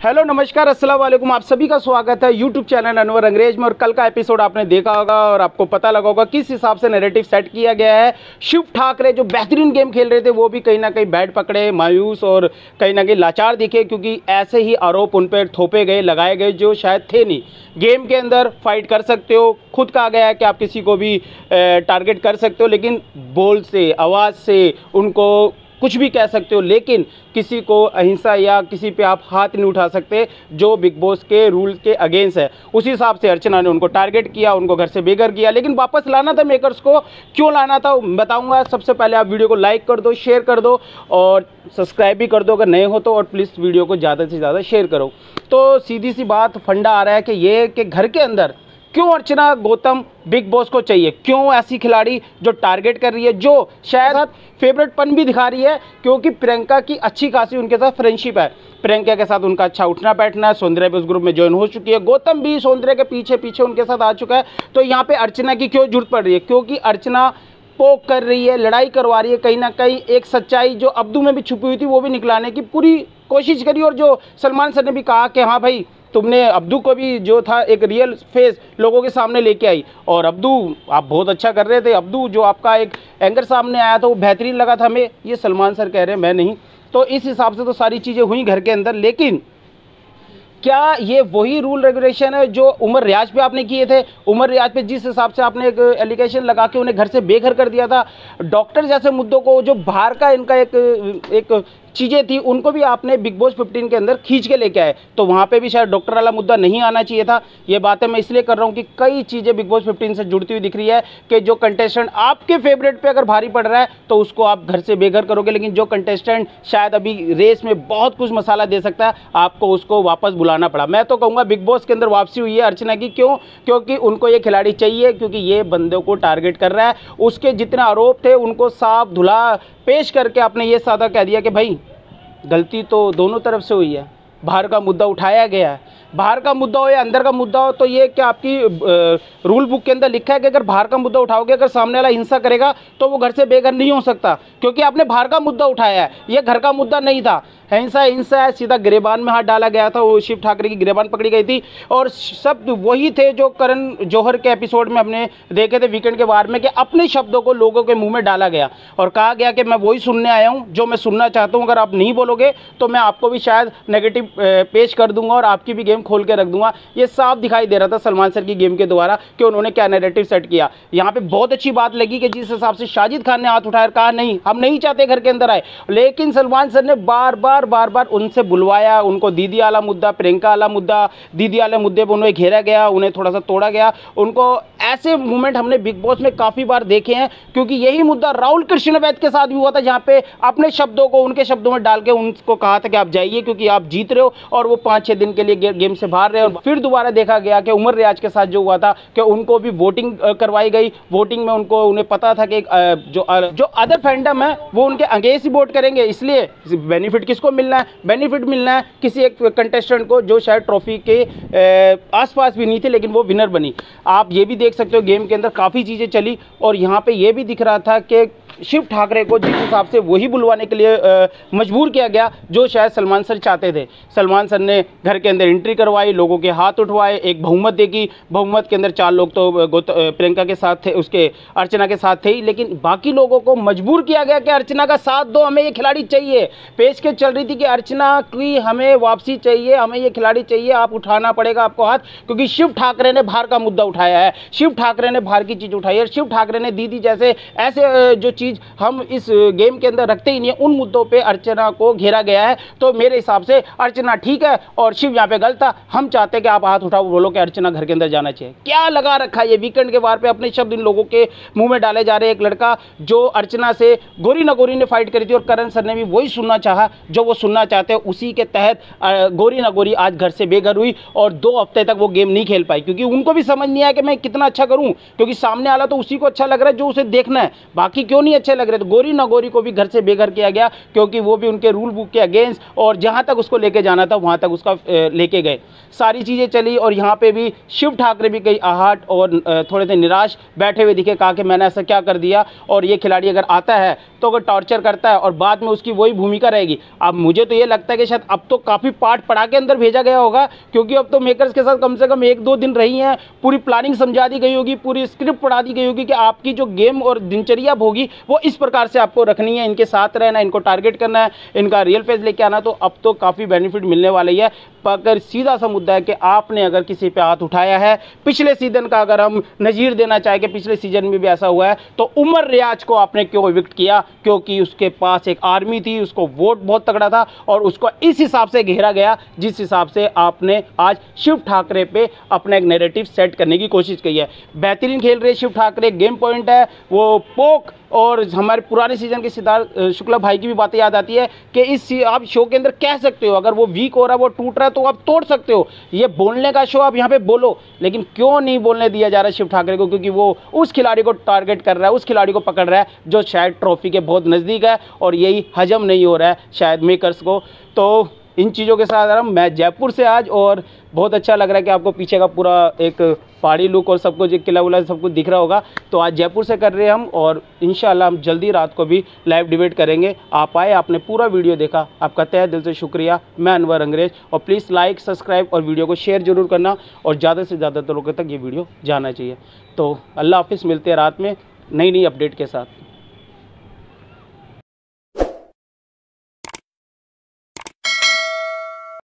Hello नमस्कार अस्सलाम वालेकुम। आप सभी का स्वागत है यूट्यूब चैनल अनवर अंग्रेज में। और कल का एपिसोड आपने देखा होगा और आपको पता लगा होगा किस हिसाब से नैरेटिव सेट किया गया है। शिव ठाकरे जो बेहतरीन गेम खेल रहे थे वो भी कहीं ना कहीं बैट पकड़े, मायूस और कहीं ना कहीं लाचार दिखे, क्योंकि ऐसे ही आरोप उन पर थोपे गए, लगाए गए जो शायद थे नहीं। गेम के अंदर फाइट कर सकते हो, खुद कहा गया है कि आप किसी को भी टारगेट कर सकते हो, लेकिन बोल से, आवाज़ से उनको कुछ भी कह सकते हो, लेकिन किसी को अहिंसा या किसी पे आप हाथ नहीं उठा सकते जो बिग बॉस के रूल के अगेंस्ट है। उसी हिसाब से अर्चना ने उनको टारगेट किया, उनको घर से बेघर किया, लेकिन वापस लाना था मेकर्स को। क्यों लाना था बताऊंगा। सबसे पहले आप वीडियो को लाइक कर दो, शेयर कर दो और सब्सक्राइब भी कर दो अगर नए हो तो, और प्लीज़ वीडियो को ज़्यादा से ज़्यादा शेयर करो। तो सीधी सी बात फंडा आ रहा है कि ये कि घर के अंदर क्यों अर्चना गौतम बिग बॉस को चाहिए, क्यों ऐसी खिलाड़ी जो टारगेट कर रही है, जो शायद फेवरेटपन भी दिखा रही है, क्योंकि प्रियंका की अच्छी खासी उनके साथ फ्रेंडशिप है। प्रियंका के साथ उनका अच्छा उठना बैठना है। सौंदर्य भी उस ग्रुप में ज्वाइन हो चुकी है, गौतम भी सौंदर्य के पीछे पीछे उनके साथ आ चुका है। तो यहाँ पे अर्चना की क्यों जरूरत पड़ रही है? क्योंकि अर्चना पोक कर रही है, लड़ाई करवा रही है, कहीं ना कहीं एक सच्चाई जो अब्दू में भी छुपी हुई थी वो भी निकलाने की पूरी कोशिश करी। और जो सलमान सर ने भी कहा कि हाँ भाई तुमने अब्दू को भी जो था एक रियल फेस लोगों के सामने लेके आई, और अब्दू आप बहुत अच्छा कर रहे थे। अब्दू जो आपका एक एंकर सामने आया था वो बेहतरीन लगा था हमें, ये सलमान सर कह रहे हैं, मैं नहीं। तो इस हिसाब से तो सारी चीज़ें हुई घर के अंदर, लेकिन क्या ये वही रूल रेगुलेशन है जो उमर रियाज पे आपने किए थे? उमर रियाज पे जिस हिसाब से आपने एक एलिगेशन लगा के उन्हें घर से बेघर कर दिया था, डॉक्टर जैसे मुद्दों को, जो बाहर का इनका एक चीज़ें थी, उनको भी आपने बिग बॉस 15 के अंदर खींच के लेके आए, तो वहाँ पे भी शायद डॉक्टर वाला मुद्दा नहीं आना चाहिए था। ये बातें मैं इसलिए कर रहा हूँ कि कई चीज़ें बिग बॉस 15 से जुड़ती हुई दिख रही है कि जो कंटेस्टेंट आपके फेवरेट पे अगर भारी पड़ रहा है तो उसको आप घर से बेघर करोगे, लेकिन जो कंटेस्टेंट शायद अभी रेस में बहुत कुछ मसाला दे सकता है आपको उसको वापस बुलाना पड़ा। मैं तो कहूँगा बिग बॉस के अंदर वापसी हुई है अर्चना की। क्यों? क्योंकि उनको ये खिलाड़ी चाहिए, क्योंकि ये बंदों को टारगेट कर रहा है। उसके जितने आरोप थे उनको साफ धुला पेश करके आपने ये सादा कह दिया कि भाई गलती तो दोनों तरफ से हुई है, बाहर का मुद्दा उठाया गया है। बाहर का मुद्दा हो या अंदर का मुद्दा हो, तो ये क्या आपकी रूल बुक के अंदर लिखा है कि अगर बाहर का मुद्दा उठाओगे, अगर सामने वाला हिंसा करेगा तो वो घर से बेघर नहीं हो सकता, क्योंकि आपने बाहर का मुद्दा उठाया है, ये घर का मुद्दा नहीं था। हिंसा है, सीधा गिरेबान में हाथ डाला गया था, वो शिव ठाकरे की गिरेबान पकड़ी गई थी, और शब्द वही थे जो करण जौहर के एपिसोड में हमने देखे थे वीकेंड के बार में, कि अपने शब्दों को लोगों के मुंह में डाला गया और कहा गया कि मैं वही सुनने आया हूं जो मैं सुनना चाहता हूं, अगर आप नहीं बोलोगे तो मैं आपको भी शायद नेगेटिव पेश कर दूंगा और आपकी भी गेम खोल के रख दूंगा। ये साफ दिखाई दे रहा था सलमान सर की गेम के द्वारा कि उन्होंने क्या नैरेटिव सेट किया। यहाँ पे बहुत अच्छी बात लगी कि जिस हिसाब से साजिद खान ने हाथ उठाया, कहा नहीं हम नहीं चाहते घर के अंदर आए, लेकिन सलमान सर ने बार बार उनसे बुलवाया, उनको दीदी वाला मुद्दा, प्रियंका वाला मुद्दा, दीदी वाले मुद्दे पर उन्हें घेरा गया, उन्हें थोड़ा सा तोड़ा गया। उनको ऐसे मूवमेंट हमने बिग बॉस में काफ़ी बार देखे हैं, क्योंकि यही मुद्दा राहुल कृष्णवैद के साथ भी हुआ था, जहाँ पे अपने शब्दों को उनके शब्दों में डाल के उनको कहा था कि आप जाइए क्योंकि आप जीत रहे हो, और वो 5-6 दिन के लिए गेम से बाहर रहे। और फिर दोबारा देखा गया कि उमर रियाज के साथ जो हुआ था कि उनको भी वोटिंग करवाई गई। वोटिंग में उन्हें पता था कि जो अदर फैंडम है वो उनके अगेंस्ट ही वोट करेंगे, इसलिए बेनिफिट किसको मिलना है? बेनिफिट मिलना है किसी एक कंटेस्टेंट को जो शायद ट्रॉफी के आसपास भी नहीं थे, लेकिन वो विनर बनी। आप ये भी देख सकते हो गेम के अंदर काफ़ी चीज़ें चली, और यहाँ पे ये भी दिख रहा था कि शिव ठाकरे को जिस हिसाब से वही बुलवाने के लिए मजबूर किया गया जो शायद सलमान सर चाहते थे। सलमान सर ने घर के अंदर एंट्री करवाई, लोगों के हाथ उठवाए, एक बहुमत देखी। बहुमत के अंदर 4 लोग तो प्रियंका के साथ थे, उसके अर्चना के साथ थे ही, लेकिन बाकी लोगों को मजबूर किया गया कि अर्चना का साथ दो, हमें ये खिलाड़ी चाहिए। पेश के चल रही थी कि अर्चना की हमें वापसी चाहिए, हमें ये खिलाड़ी चाहिए, आप उठाना पड़ेगा आपको हाथ, क्योंकि शिव ठाकरे ने बाहर का मुद्दा उठाया है, शिव ठाकरे ने बाहर की चीज़ उठाई है, शिव ठाकरे ने दीदी जैसे ऐसे जो चीज़ हम इस गेम के अंदर रखते ही नहीं है, उन मुद्दों पे अर्चना को घेरा गया है। तो मेरे हिसाब से अर्चना ठीक है और शिव यहाँ पे गलत था। हम चाहते हैं कि आप हाथ उठाओ, बोलो कि अर्चना घर के अंदर जाना चाहिए। क्या लगा रखा है ये वीकेंड के बार पे अपने शब्द इन लोगों के मुंह में डाले जा रहे हैं। एक लड़का जो अर्चना से गोरी ना गोरी ने फाइट करी थी, और करण सर ने भी वही सुनना चाहा जो वो सुनना चाहते हैं, उसी के तहत गोरी ना गोरी आज घर से बेघर हुई और 2 हफ्ते तक वो गेम नहीं खेल पाई, क्योंकि उनको भी समझ नहीं आया कि मैं कितना अच्छा करूं, क्योंकि सामने वाला तो उसी को अच्छा लग रहा है जो उसे देखना है। बाकी क्यों नहीं नहीं अच्छे लग रहे थे। गोरी नागौरी को भी घर से बेघर किया गया क्योंकि वो भी उनके रूल बुक के अगेंस्ट, और जहाँ तक उसको लेके जाना था वहाँ तक उसका लेके गए। सारी चीज़ें चली और यहाँ पे भी शिव ठाकरे भी कई आहट और थोड़े से निराश बैठे हुए दिखे। कहा कि मैंने ऐसा क्या कर दिया, और ये खिलाड़ी अगर आता है तो अगर टॉर्चर करता है और बाद में उसकी वही भूमिका रहेगी। अब मुझे तो ये लगता है कि शायद अब तो काफ़ी पाठ पढ़ा के अंदर भेजा गया होगा, क्योंकि अब तो मेकर्स के साथ कम से कम 1-2 दिन रही हैं, पूरी प्लानिंग समझा दी गई होगी, पूरी स्क्रिप्ट पढ़ा दी गई होगी कि आपकी जो गेम और दिनचर्या होगी वो इस प्रकार से आपको रखनी है, इनके साथ रहना, इनको टारगेट करना है, इनका रियल फेस लेके आना। तो अब तो काफ़ी बेनिफिट मिलने वाले ही है। पर सीधा सा मुद्दा है कि आपने अगर किसी पे हाथ उठाया है, पिछले सीजन का अगर हम नज़ीर देना चाहे कि पिछले सीजन में भी ऐसा हुआ है, तो उमर रियाज को आपने क्यों इविक्ट किया? क्योंकि उसके पास एक आर्मी थी, उसको वोट बहुत तगड़ा था और उसको इस हिसाब से घेरा गया जिस हिसाब से आपने आज शिव ठाकरे पे अपना एक नैरेटिव सेट करने की कोशिश की है। बेहतरीन खेल रहे शिव ठाकरे, गेम पॉइंट है वो पोक, और हमारे पुराने सीजन के सिद्धार्थ शुक्ला भाई की भी बातें याद आती है कि इस आप शो के अंदर कह सकते हो अगर वो वीक हो रहा है, वो टूट रहा है, तो आप तोड़ सकते हो। ये बोलने का शो, आप यहाँ पे बोलो, लेकिन क्यों नहीं बोलने दिया जा रहा है शिव ठाकरे को? क्योंकि वो उस खिलाड़ी को टारगेट कर रहा है, उस खिलाड़ी को पकड़ रहा है जो शायद ट्रॉफी के बहुत नज़दीक है, और यही हजम नहीं हो रहा है शायद मेकर्स को। तो इन चीज़ों के साथ मैं जयपुर से आज, और बहुत अच्छा लग रहा है कि आपको पीछे का पूरा एक पहाड़ी लुक और सब कुछ, किला उला सब कुछ दिख रहा होगा। तो आज जयपुर से कर रहे हैं हम, और इंशाल्लाह हम जल्दी रात को भी लाइव डिबेट करेंगे। आप आए, आपने पूरा वीडियो देखा, आपका तहे दिल से शुक्रिया। मैं अनवर अंग्रेज, और प्लीज़ लाइक, सब्सक्राइब और वीडियो को शेयर जरूर करना, और ज़्यादा से ज़्यादा लोगों तक ये वीडियो जाना चाहिए। तो अल्लाह हाफिज़, मिलते हैं रात में नई अपडेट के साथ।